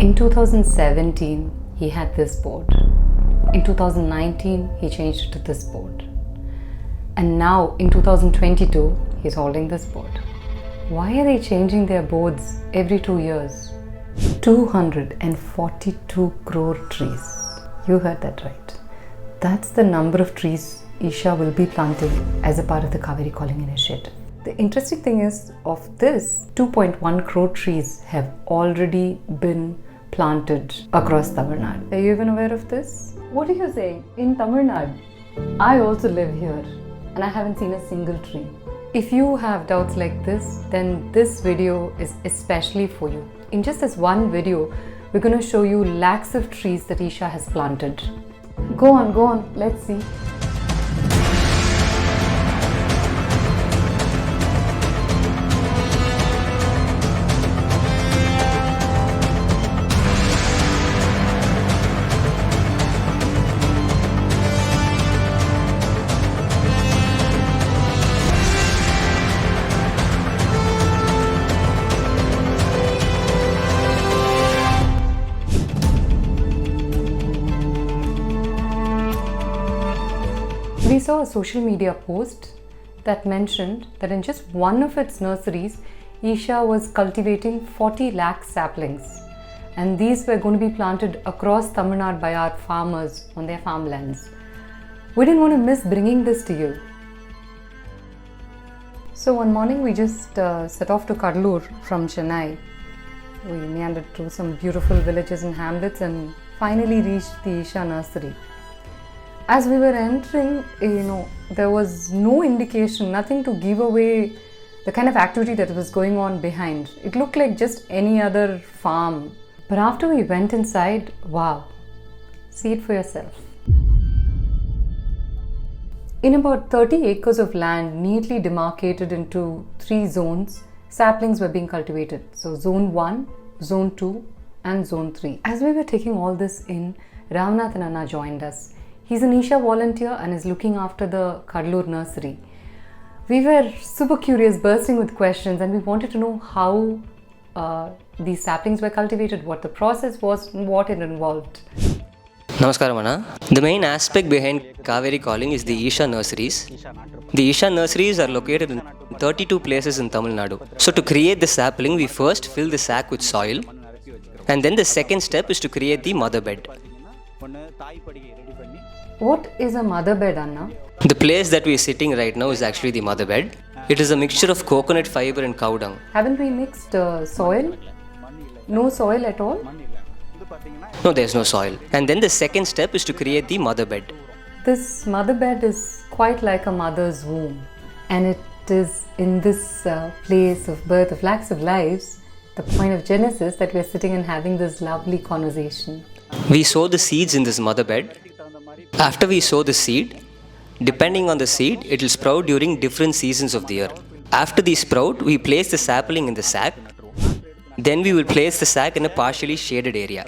In 2017, he had this board. In 2019, he changed it to this board. And now, in 2022, he's holding this board. Why are they changing their boards every 2 years? 242 crore trees. You heard that right. That's the number of trees Isha will be planting as a part of the Kaveri Calling Initiative. The interesting thing is, of this, 2.1 crore trees have already been planted across Tamil Nadu. Are you even aware of this? What are you saying? In Tamil Nadu, I also live here and I haven't seen a single tree. If you have doubts like this, then this video is especially for you. In just this one video, we're going to show you lakhs of trees that Isha has planted. Go on, let's see. We saw a social media post that mentioned that in just one of its nurseries, Isha was cultivating 40 lakh saplings, and these were going to be planted across Tamil Nadu by our farmers on their farmlands. We didn't want to miss bringing this to you. So one morning we just set off to Kadalur from Chennai. We meandered through some beautiful villages and hamlets and finally reached the Isha nursery. As we were entering, there was no indication, nothing to give away the kind of activity that was going on behind. It looked like just any other farm. But after we went inside, wow, see it for yourself. In about 30 acres of land, neatly demarcated into 3 zones, saplings were being cultivated. So Zone 1, Zone 2 and Zone 3. As we were taking all this in, Ramanathan Anna joined us. He's an Isha volunteer and is looking after the Kadalur nursery. We were super curious, bursting with questions, and we wanted to know how these saplings were cultivated, what the process was, and what it involved. Namaskaram Anna. The main aspect behind Kaveri Calling is the Isha nurseries. The Isha nurseries are located in 32 places in Tamil Nadu. So to create the sapling, we first fill the sack with soil, and then the second step is to create the mother bed. What is a mother bed, Anna? The place that we are sitting right now is actually the mother bed. It is a mixture of coconut fiber and cow dung. Haven't we mixed soil? No soil at all? No, there's no soil. And then the second step is to create the mother bed. This mother bed is quite like a mother's womb. And it is in this place of birth of lakhs of lives, the point of Genesis, that we are sitting and having this lovely conversation. We sow the seeds in this mother bed. After we sow the seed, depending on the seed, it will sprout during different seasons of the year. After the sprout, we place the sapling in the sack. Then we will place the sack in a partially shaded area.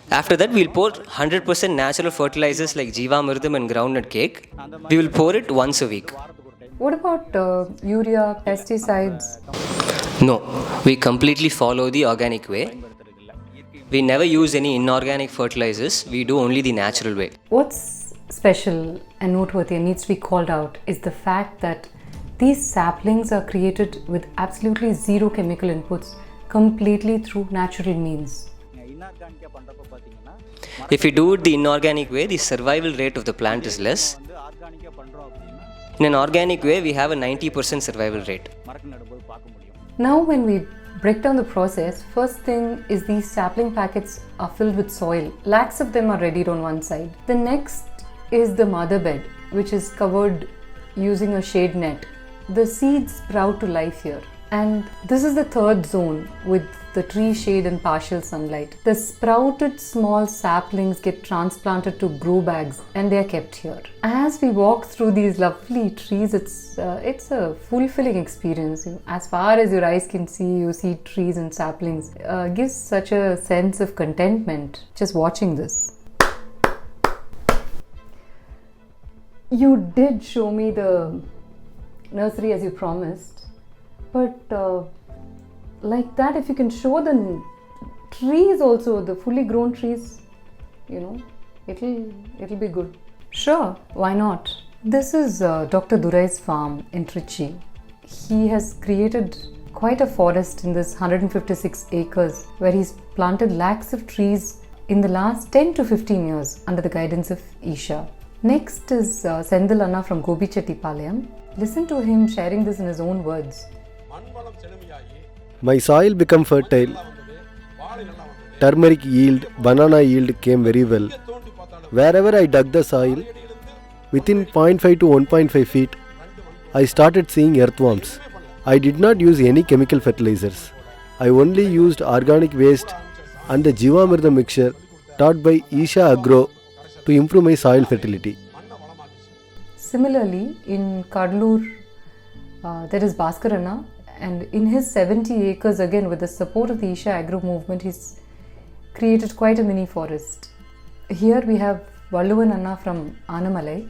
After that, we will pour 100% natural fertilizers like Jeevamridam and groundnut cake. We will pour it once a week. What about urea, pesticides? No, we completely follow the organic way. We never use any inorganic fertilizers. We do only the natural way. What's special and noteworthy and needs to be called out is the fact that these saplings are created with absolutely zero chemical inputs, completely through natural means. If we do it the inorganic way, the survival rate of the plant is less. In an organic way, we have a 90% survival rate. Now when we break down the process, first thing is these sapling packets are filled with soil. Lakhs of them are readied on one side. The next is the mother bed, which is covered using a shade net. The seeds sprout to life here. And this is the third zone with the tree shade and partial sunlight. The sprouted small saplings get transplanted to grow bags and they are kept here. As we walk through these lovely trees, it's a fulfilling experience. As far as your eyes can see, you see trees and saplings. Gives such a sense of contentment just watching this. You did show me the nursery as you promised. But like that, if you can show the trees also, the fully grown trees, it'll be good. Sure, why not? This is Dr. Durai's farm in Trichy. He has created quite a forest in this 156 acres where he's planted lakhs of trees in the last 10 to 15 years under the guidance of Isha. Next is Sendil Anna from Gobichetti-Palayam. Listen to him sharing this in his own words. My soil became fertile. Turmeric yield, banana yield came very well. Wherever I dug the soil, within 0.5 to 1.5 feet, I started seeing earthworms. I did not use any chemical fertilizers. I only used organic waste and the Jivamrita mixture taught by Isha Agro to improve my soil fertility. Similarly, in Kadlur, there is Bhaskar Anna, and in his 70 acres, again with the support of the Isha Agro movement, he's created quite a mini forest. Here we have Valluvan Anna from Anamalai.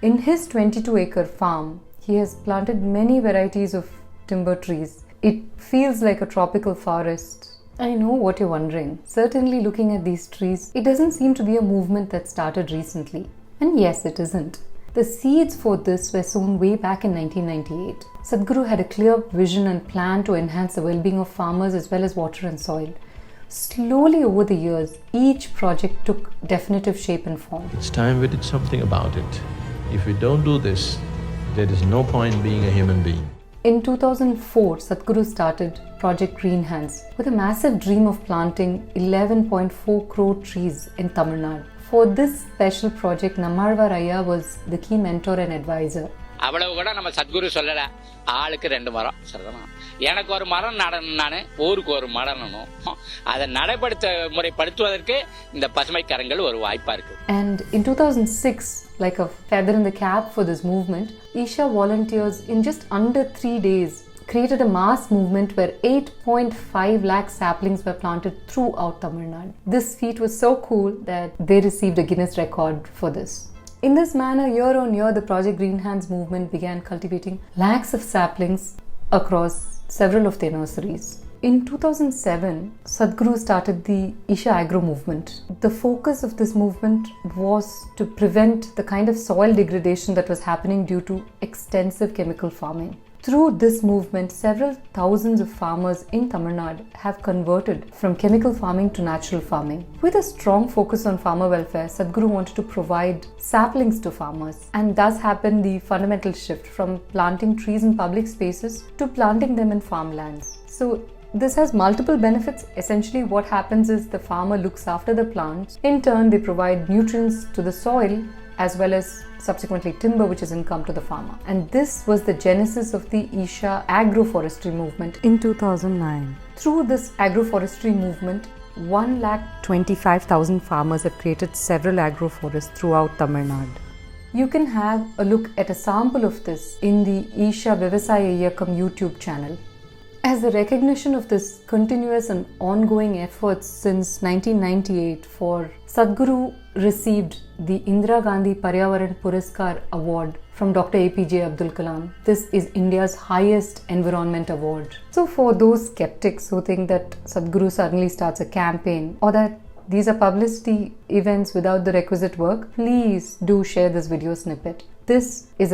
In his 22-acre farm, he has planted many varieties of timber trees. It feels like a tropical forest. I know what you're wondering. Certainly looking at these trees, it doesn't seem to be a movement that started recently. And yes, it isn't. The seeds for this were sown way back in 1998. Sadhguru had a clear vision and plan to enhance the well-being of farmers as well as water and soil. Slowly over the years, each project took definitive shape and form. It's time we did something about it. If we don't do this, there is no point being a human being. In 2004, Sadhguru started Project Green Hands with a massive dream of planting 11.4 crore trees in Tamilnadu. For this special project, Nammalvar Ayya was the key mentor and advisor. அவ்வளவு கூட நம்ம சத்குரு சொல்லல, ஆளுக்கு 2 மரம் சரிதானா, எனக்கு ஒரு மரம் நடணும், நானு ஊருக்கு ஒரு மரம் நடணும். அதை முறைப்படுத்துவதற்கு இந்த பசுமை கரங்கள் ஒரு வாய்ப்பா இருக்கு. And in 2006, like a feather in the cap for this movement, Isha volunteers in just under 3 days created a mass movement where 8.5 lakh saplings were planted throughout Tamil Nadu. This feat was so cool that they received a Guinness record for this. In this manner, year on year, the Project Green Hands movement began cultivating lakhs of saplings across several of their nurseries. In 2007, Sadhguru started the Isha Agro movement. The focus of this movement was to prevent the kind of soil degradation that was happening due to extensive chemical farming. Through this movement, several thousands of farmers in Tamil Nadu have converted from chemical farming to natural farming. With a strong focus on farmer welfare, Sadhguru wanted to provide saplings to farmers, and thus happened the fundamental shift from planting trees in public spaces to planting them in farmlands. So this has multiple benefits. Essentially, what happens is the farmer looks after the plants. In turn, they provide nutrients to the soil as well as subsequently timber, which is income to the farmer. And this was the genesis of the Isha agroforestry movement in 2009. Through this agroforestry movement, 1,25,000 farmers have created several agroforests throughout Tamil Nadu. You can have a look at a sample of this in the Isha Vivasaya Iyakam YouTube channel. As a recognition of this continuous and ongoing efforts since 1998, Sadhguru received the Indira Gandhi Paryavaran Puraskar Award from Dr. APJ Abdul Kalam. This is India's highest environment award. So for those skeptics who think that Sadhguru suddenly starts a campaign or that these are publicity events without the requisite work, please do share this video snippet. This is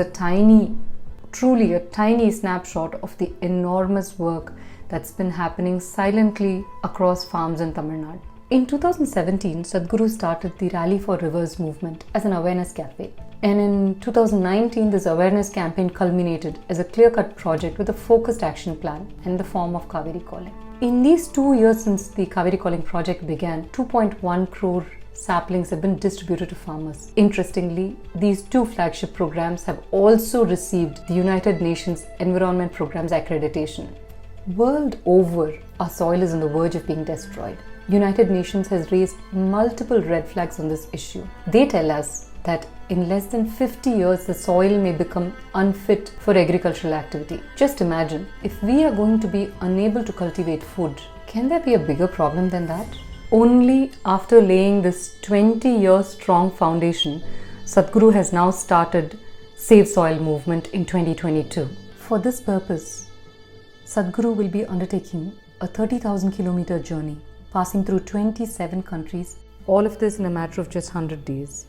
truly a tiny snapshot of the enormous work that's been happening silently across farms in Tamil Nadu. In 2017, Sadhguru started the Rally for Rivers movement as an awareness campaign. And in 2019, this awareness campaign culminated as a clear-cut project with a focused action plan in the form of Kaveri Calling. In these 2 years since the Kaveri Calling project began, 2.1 crore saplings have been distributed to farmers. Interestingly, these 2 flagship programs have also received the United Nations Environment Programme's accreditation. World over, our soil is on the verge of being destroyed. United Nations has raised multiple red flags on this issue. They tell us that in less than 50 years, the soil may become unfit for agricultural activity. Just imagine, if we are going to be unable to cultivate food, can there be a bigger problem than that? Only after laying this 20-year strong foundation, Sadhguru has now started Save Soil movement in 2022. For this purpose, Sadhguru will be undertaking a 30,000 kilometer journey, passing through 27 countries, all of this in a matter of just 100 days.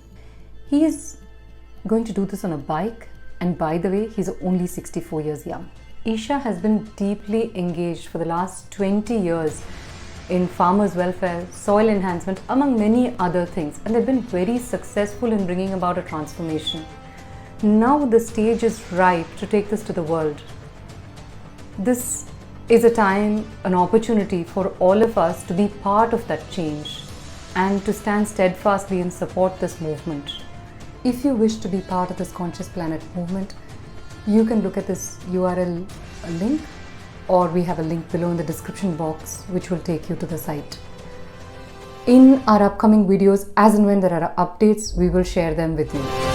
He is going to do this on a bike, and by the way, he's only 64 years young. Isha has been deeply engaged for the last 20 years in farmers' welfare, soil enhancement, among many other things, and they've been very successful in bringing about a transformation. Now the stage is ripe to take this to the world. This is a time, an opportunity for all of us to be part of that change and to stand steadfastly and support this movement. If you wish to be part of this Conscious Planet movement, you can look at this URL link, or we have a link below in the description box which will take you to the site. In our upcoming videos, as and when there are updates, we will share them with you.